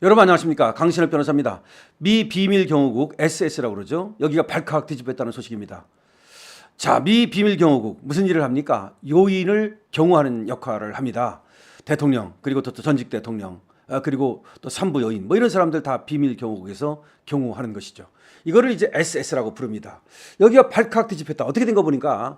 여러분 안녕하십니까, 강신업 변호사입니다. 미 비밀 경호국 SS라고 그러죠. 여기가 발칵 뒤집혔다는 소식입니다. 자, 미 비밀 경호국 무슨 일을 합니까? 요인을 경호하는 역할을 합니다. 대통령, 그리고 또 전직 대통령, 그리고 또 산부 여인, 뭐 이런 사람들 다 비밀 경호국에서 경호하는 것이죠. 이거를 이제 SS라고 부릅니다. 여기가 발칵 뒤집혔다. 어떻게 된 거 보니까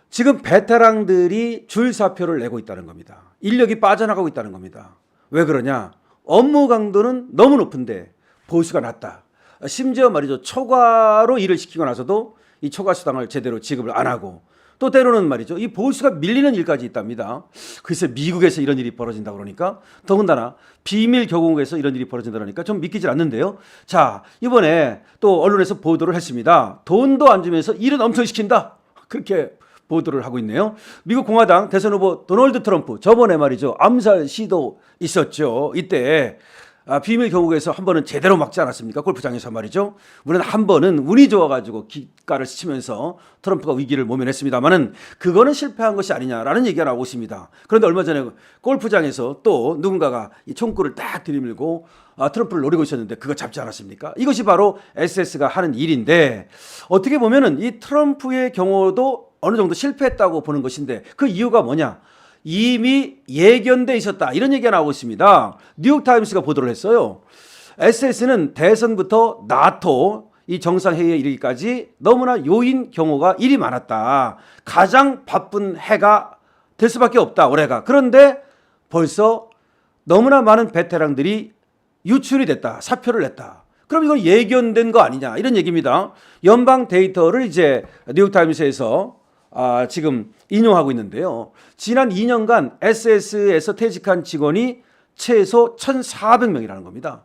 지금 베테랑들이 줄사표를 내고 있다는 겁니다. 인력이 빠져나가고 있다는 겁니다. 왜 그러냐? 업무 강도는 너무 높은데 보수가 낮다. 심지어 말이죠, 초과로 일을 시키고 나서도 이 초과 수당을 제대로 지급을 안 하고, 또 때로는 말이죠, 이 보수가 밀리는 일까지 있답니다. 글쎄, 미국에서 이런 일이 벌어진다고 그러니까, 더군다나 비밀 경호국에서 이런 일이 벌어진다니까 좀 믿기질 않는데요. 자, 이번에 또 언론에서 보도를 했습니다. 돈도 안 주면서 일은 엄청 시킨다, 그렇게 보도를 하고 있네요. 미국 공화당 대선 후보 도널드 트럼프, 저번에 말이죠, 암살 시도 있었죠. 이때 비밀 경호국에서 한 번은 제대로 막지 않았습니까? 골프장에서 말이죠. 물론 한 번은 운이 좋아가지고 기가를 스치면서 트럼프가 위기를 모면했습니다만은 그거는 실패한 것이 아니냐라는 얘기가 나오고 있습니다. 그런데 얼마 전에 골프장에서 또 누군가가 이 총구를 딱 들이밀고 트럼프를 노리고 있었는데 그거 잡지 않았습니까? 이것이 바로 SS가 하는 일인데, 어떻게 보면은 이 트럼프의 경우도 어느 정도 실패했다고 보는 것인데, 그 이유가 뭐냐? 이미 예견돼 있었다, 이런 얘기가 나오고 있습니다. 뉴욕타임스가 보도를 했어요. SS는 대선부터 나토 이 정상회의에 이르기까지 너무나 요인 경호가 일이 많았다. 가장 바쁜 해가 될 수밖에 없다, 올해가. 그런데 벌써 너무나 많은 베테랑들이 유출이 됐다, 사표를 냈다. 그럼 이건 예견된 거 아니냐, 이런 얘기입니다. 연방 데이터를 이제 뉴욕타임스에서 지금 인용하고 있는데요. 지난 2년간 SS에서 퇴직한 직원이 최소 1,400명이라는 겁니다.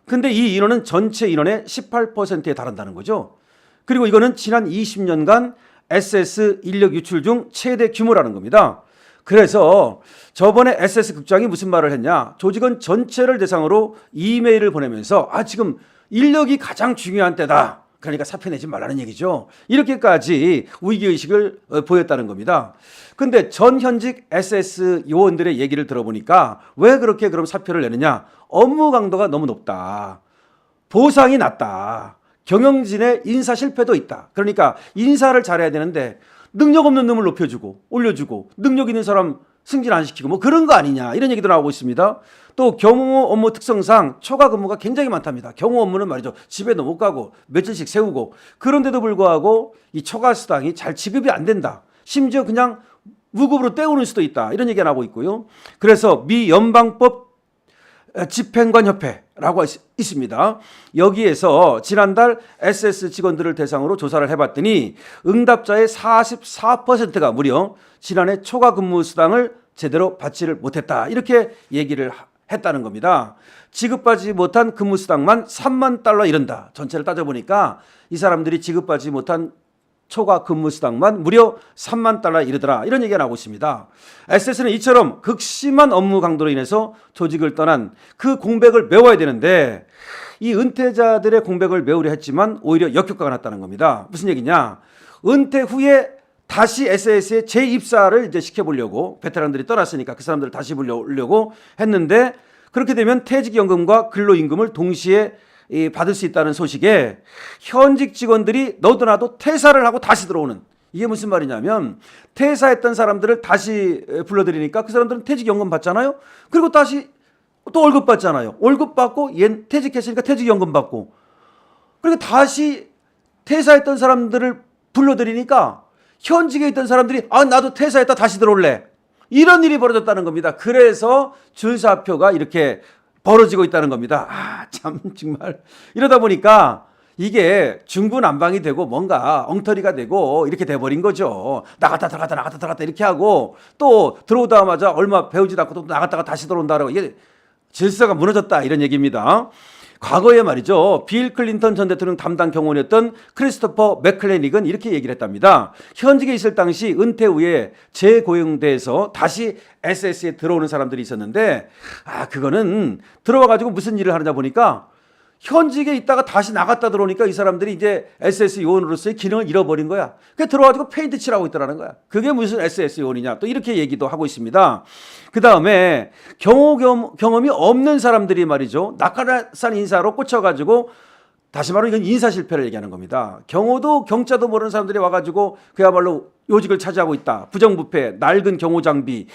근데 이 인원은 전체 인원의 18%에 달한다는 거죠. 그리고 이거는 지난 20년간 SS 인력 유출 중 최대 규모라는 겁니다. 그래서 저번에 SS 국장이 무슨 말을 했냐? 조직원 전체를 대상으로 이메일을 보내면서 지금 인력이 가장 중요한 때다, 그러니까 사표 내지 말라는 얘기죠. 이렇게까지 위기의식을 보였다는 겁니다. 근데 전 현직 SS 요원들의 얘기를 들어보니까 왜 그렇게 그럼 사표를 내느냐? 업무 강도가 너무 높다, 보상이 낮다, 경영진의 인사 실패도 있다. 그러니까 인사를 잘해야 되는데 능력 없는 놈을 높여주고 올려주고 능력 있는 사람 승진 안 시키고 뭐 그런 거 아니냐, 이런 얘기도 나오고 있습니다. 또 경호 업무 특성상 초과 근무가 굉장히 많답니다. 경호 업무는 말이죠, 집에도 못 가고 며칠씩 세우고, 그런데도 불구하고 이 초과 수당이 잘 지급이 안 된다, 심지어 그냥 무급으로 떼우는 수도 있다, 이런 얘기가 나오고 있고요. 그래서 미 연방법 집행관협회라고 있습니다. 여기에서 지난달 SS 직원들을 대상으로 조사를 해봤더니 응답자의 44%가 무려 지난해 초과 근무 수당을 제대로 받지를 못했다, 이렇게 얘기를 했다는 겁니다. 지급받지 못한 근무 수당만 3만 달러 이른다. 전체를 따져보니까 이 사람들이 지급받지 못한 초과 근무 수당만 무려 3만 달러 이르더라, 이런 얘기가 나오고 있습니다. SS는 이처럼 극심한 업무 강도로 인해서 조직을 떠난 그 공백을 메워야 되는데, 이 은퇴자들의 공백을 메우려 했지만 오히려 역효과가 났다는 겁니다. 무슨 얘기냐? 은퇴 후에 다시 SS에 재입사를 이제 시켜보려고, 베테랑들이 떠났으니까 그 사람들을 다시 불려오려고 했는데, 그렇게 되면 퇴직연금과 근로임금을 동시에 받을 수 있다는 소식에 현직 직원들이 너도나도 퇴사를 하고 다시 들어오는, 이게 무슨 말이냐면 퇴사했던 사람들을 다시 불러들이니까 그 사람들은 퇴직연금 받잖아요. 그리고 다시 또 월급 받잖아요. 월급 받고 얘 퇴직했으니까 퇴직연금 받고, 그리고 다시 퇴사했던 사람들을 불러들이니까 현직에 있던 사람들이 나도 퇴사했다 다시 들어올래, 이런 일이 벌어졌다는 겁니다. 그래서 줄사표가 이렇게 벌어지고 있다는 겁니다. 참 정말 이러다 보니까 이게 중구난방이 되고 뭔가 엉터리가 되고 이렇게 돼버린 거죠. 나갔다 들어갔다 나갔다 들어갔다 이렇게 하고, 또 들어오자마자 얼마 배우지도 않고 또 나갔다가 다시 들어온다라고, 이게 질서가 무너졌다, 이런 얘기입니다. 과거에 말이죠, 빌 클린턴 전 대통령 담당 경호원이었던 크리스토퍼 맥클레닉은 이렇게 얘기를 했답니다. 현직에 있을 당시 은퇴 후에 재고용돼서 다시 SS에 들어오는 사람들이 있었는데, 그거는 들어와가지고 무슨 일을 하느냐 보니까 현직에 있다가 다시 나갔다 들어오니까 이 사람들이 이제 SS 요원으로서의 기능을 잃어버린 거야. 그게 들어가지고 페인트 칠하고 있더라는 거야. 그게 무슨 SS 요원이냐. 또 이렇게 얘기도 하고 있습니다. 그 다음에 경험이 없는 사람들이 말이죠. 낙하산 인사로 꽂혀가지고 다시 말하면 이건 인사 실패를 얘기하는 겁니다. 경호도 경자도 모르는 사람들이 와가지고 그야말로 요직을 차지하고 있다. 부정부패, 낡은 경호 장비,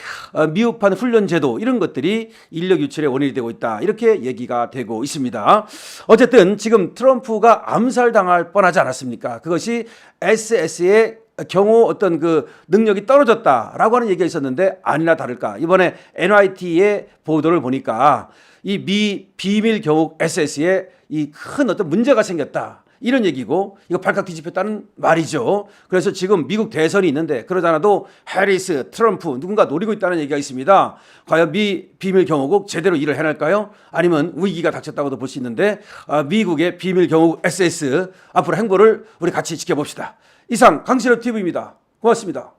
미흡한 훈련 제도 이런 것들이 인력 유출의 원인이 되고 있다. 이렇게 얘기가 되고 있습니다. 어쨌든 지금 트럼프가 암살당할 뻔하지 않았습니까? 그것이 SS의 경호 어떤 그 능력이 떨어졌다라고 하는 얘기가 있었는데 아니나 다를까. 이번에 NYT의 보도를 보니까 이 미 비밀 경호 SS에 이 큰 어떤 문제가 생겼다. 이런 얘기고 이거 발칵 뒤집혔다는 말이죠. 그래서 지금 미국 대선이 있는데 그러지 않아도 해리스, 트럼프 누군가 노리고 있다는 얘기가 있습니다. 과연 미 비밀 경호국 제대로 일을 해낼까요? 아니면 위기가 닥쳤다고도 볼 수 있는데 미국의 비밀 경호국 SS 앞으로 행보를 우리 같이 지켜봅시다. 이상 강신업 TV입니다. 고맙습니다.